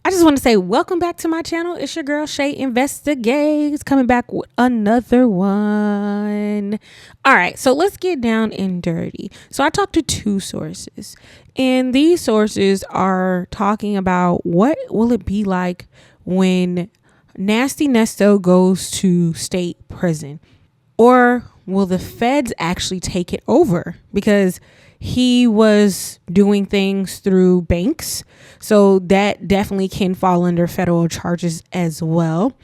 I just want to say welcome back to my channel. It's your girl Shay Investigates coming back with another one. All right, so let's get down and dirty. So I talked to two sources, and these sources are talking about what will it be like when Nasty Nesto goes to state prison, or will the feds actually take it over because he was doing things through banks. So that definitely can fall under federal charges as well.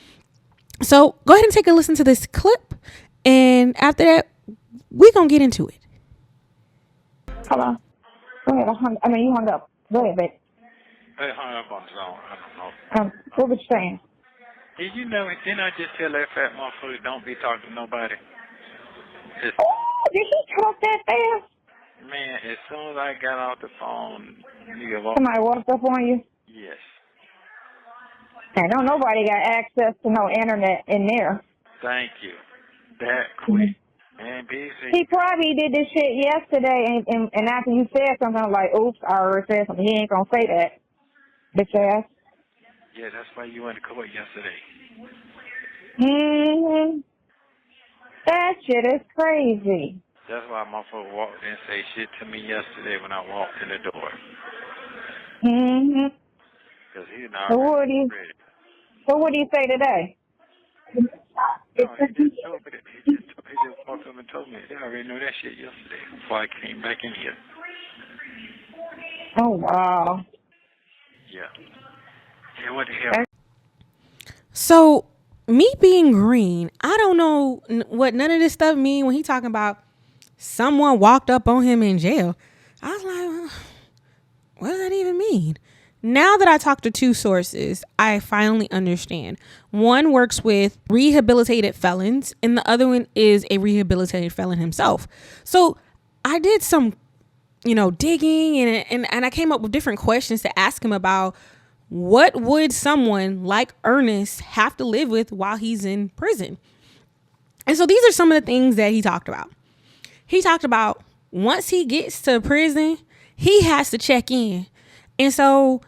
So go ahead and take a listen to this clip. And after that, we're going to get into it. Hello. Go ahead. You hung up. Go ahead, babe. They hung up on the phone. I don't know. What was you saying? Did you know it? Didn't I just tell that fat motherfucker don't be talking to nobody? Oh, did he talk that fast? Man, as soon as I got off the phone, nigga walked. Somebody walked up on you? Yes. And don't nobody got access to no internet in there. Thank you. That quick. And busy. He probably did this shit yesterday, and after you said something, I'm like, oops, I already said something. He ain't gonna say that, bitch ass. Yeah, that's why you went to court yesterday. That shit is crazy. That's why motherfucker walked in and say shit to me yesterday when I walked in the door. Because he's not ready. So what do you say today? No, he just told me that. He just walked up and told me. They already knew that shit yesterday before I came back in here. Oh, wow. Yeah. Yeah, what the hell? So me being green, I don't know what none of this stuff mean when he talking about someone walked up on him in jail. I was like, what does that even mean? Now that I talked to two sources, I finally understand. One works with rehabilitated felons, and the other one is a rehabilitated felon himself. So I did some, digging, and I came up with different questions to ask him about what would someone like Ernest have to live with while he's in prison. And so these are some of the things that he talked about. He talked about once he gets to prison, he has to check in. And so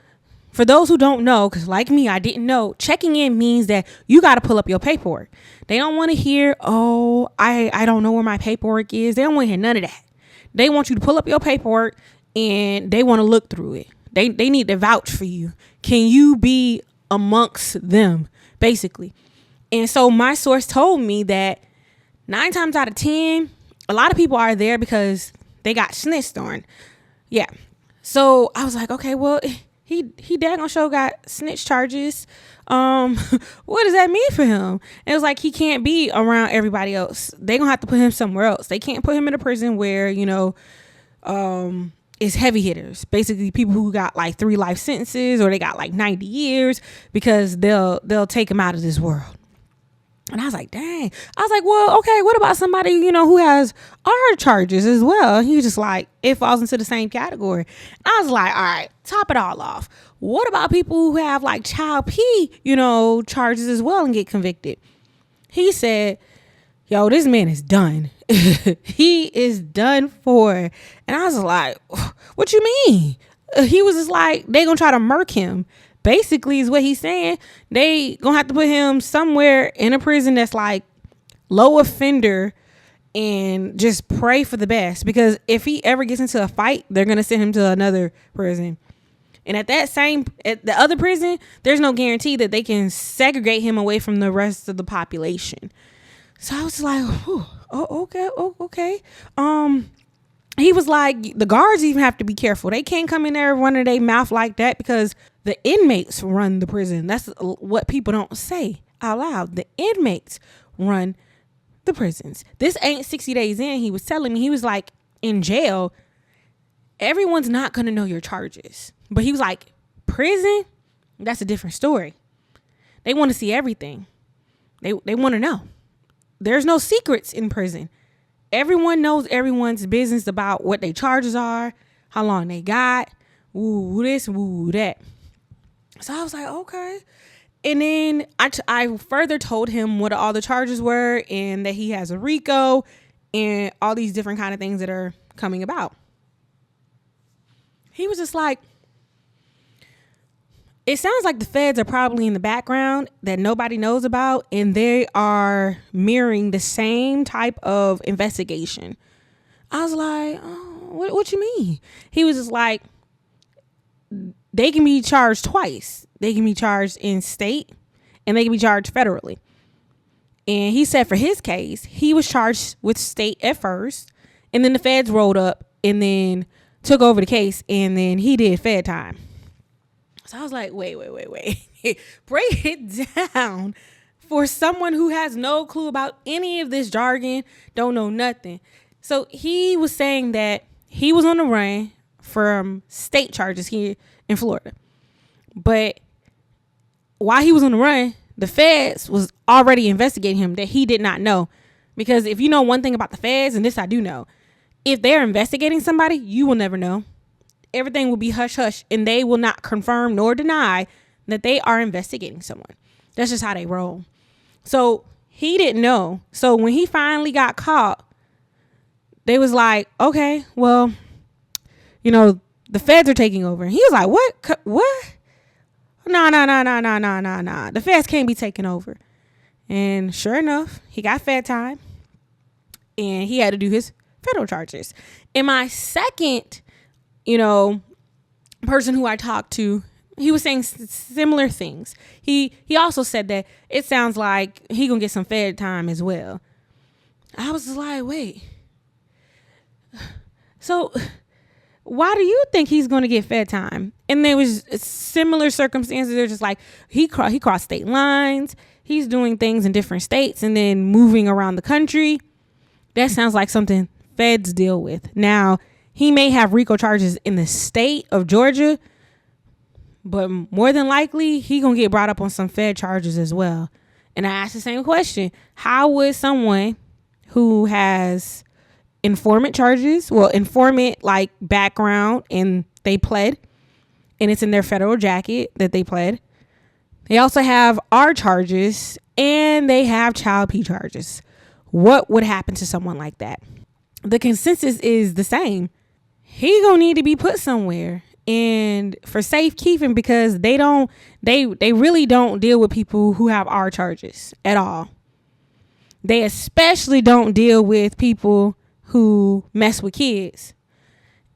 for those who don't know, because like me, I didn't know, checking in means that you got to pull up your paperwork. They don't want to hear, oh, I don't know where my paperwork is. They don't want to hear none of that. They want you to pull up your paperwork and they want to look through it. They need to vouch for you. Can you be amongst them, basically? And so my source told me that 9 times out of 10, a lot of people are there because they got snitched on. Yeah. So I was like, okay, well, he daggone sure got snitch charges. What does that mean for him? And it was like he can't be around everybody else. They gonna have to put him somewhere else. They can't put him in a prison where, is heavy hitters, basically people who got like 3 life sentences or they got like 90 years because they'll take him out of this world. And I was like, dang. I was like, well, okay, what about somebody, who has our charges as well? And he was just like, it falls into the same category. I was like, all right, top it all off. What about people who have like child P, charges as well and get convicted? He said, yo, this man is done. He is done for. And I was like, what you mean? He was just like, they gonna try to murk him. Basically is what he's saying. They gonna have to put him somewhere in a prison that's like low offender and just pray for the best. Because if he ever gets into a fight, they're gonna send him to another prison. And at the other prison, there's no guarantee that they can segregate him away from the rest of the population. So I was like, okay. He was like, the guards even have to be careful. They can't come in there running their mouth like that because the inmates run the prison. That's what people don't say out loud. The inmates run the prisons. This ain't 60 days in. He was telling me, he was like, in jail, everyone's not going to know your charges. But he was like, prison, that's a different story. They want to see everything. They want to know. There's no secrets in prison. Everyone knows everyone's business about what their charges are, how long they got, woo this, woo that. So I was like, okay. And then I further told him what all the charges were and that he has a RICO and all these different kind of things that are coming about. He was just like, It sounds like the feds are probably in the background that nobody knows about, and they are mirroring the same type of investigation. I was like, oh, what you mean? He was just like, they can be charged twice. They can be charged in state and they can be charged federally. And he said for his case, he was charged with state at first, and then the feds rolled up and then took over the case, and then he did fed time. So I was like, wait. Break it down for someone who has no clue about any of this jargon, don't know nothing. So he was saying that he was on the run from state charges here in Florida. But while he was on the run, the feds was already investigating him that he did not know. Because if you know one thing about the feds, and this I do know, if they're investigating somebody, you will never know. Everything will be hush hush, and they will not confirm nor deny that they are investigating someone. That's just how they roll. So he didn't know. So when he finally got caught, they was like, okay, well, the feds are taking over. And he was like, what? No. The feds can't be taking over. And sure enough, he got fed time, and he had to do his federal charges. And my second person who I talked to, he was saying similar things. He also said that it sounds like he gonna get some fed time as well. I was just like, wait. So why do you think he's gonna get fed time? And there was similar circumstances. They're just like he crossed state lines. He's doing things in different states and then moving around the country. That sounds like something feds deal with. Now, he may have RICO charges in the state of Georgia, but more than likely, he going to get brought up on some fed charges as well. And I asked the same question. How would someone who has informant charges, informant like background, and they pled, and it's in their federal jacket that they pled. They also have our charges, and they have child P charges. What would happen to someone like that? The consensus is the same. He gonna need to be put somewhere, and for safekeeping, because they really don't deal with people who have our charges at all. They especially don't deal with people who mess with kids.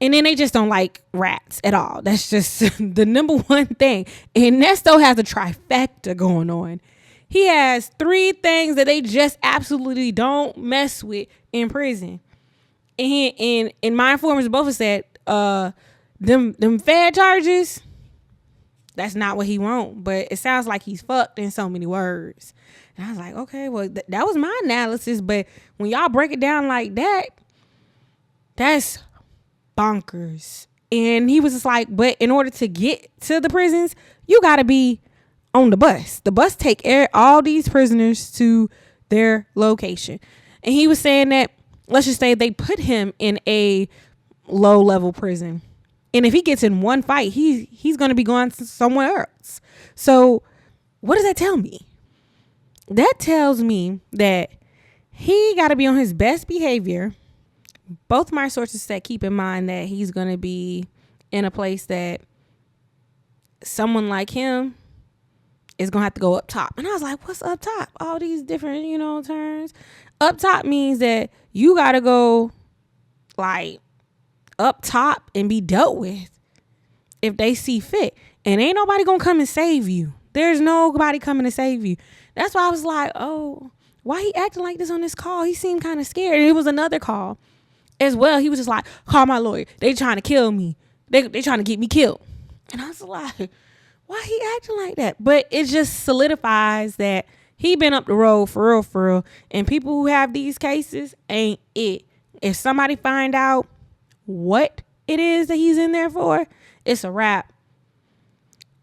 And then they just don't like rats at all. That's just the number one thing. And Nesto has a trifecta going on. He has 3 things that they just absolutely don't mess with in prison. And my informers both said, them fed charges, that's not what he want. But it sounds like he's fucked in so many words. And I was like, okay, well, that was my analysis. But when y'all break it down like that, that's bonkers. And he was just like, but in order to get to the prisons, you got to be on the bus. The bus take all these prisoners to their location. And he was saying that, let's just say they put him in a low level prison. And if he gets in one fight, he's going to be going somewhere else. So what does that tell me? That tells me that he got to be on his best behavior. Both my sources said keep in mind that he's going to be in a place that someone like him is going to have to go up top. And I was like, what's up top? All these different, terms. Up top means that you got to go like up top and be dealt with if they see fit. And ain't nobody going to come and save you. There's nobody coming to save you. That's why I was like, oh, why he acting like this on this call? He seemed kind of scared. And it was another call as well. He was just like, call my lawyer. They trying to kill me. They trying to get me killed. And I was like, why he acting like that? But it just solidifies that he been up the road for real. And people who have these cases ain't it. If somebody find out what it is that he's in there for, it's a wrap.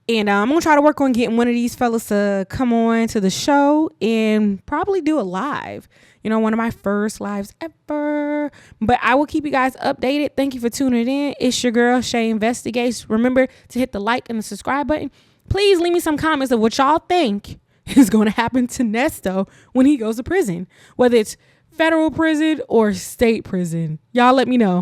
And I'm going to try to work on getting one of these fellas to come on to the show and probably do a live. One of my first lives ever. But I will keep you guys updated. Thank you for tuning in. It's your girl, Shay Investigates. Remember to hit the like and the subscribe button. Please leave me some comments of what y'all think is going to happen to Nesto when he goes to prison. Whether it's federal prison or state prison. Y'all let me know.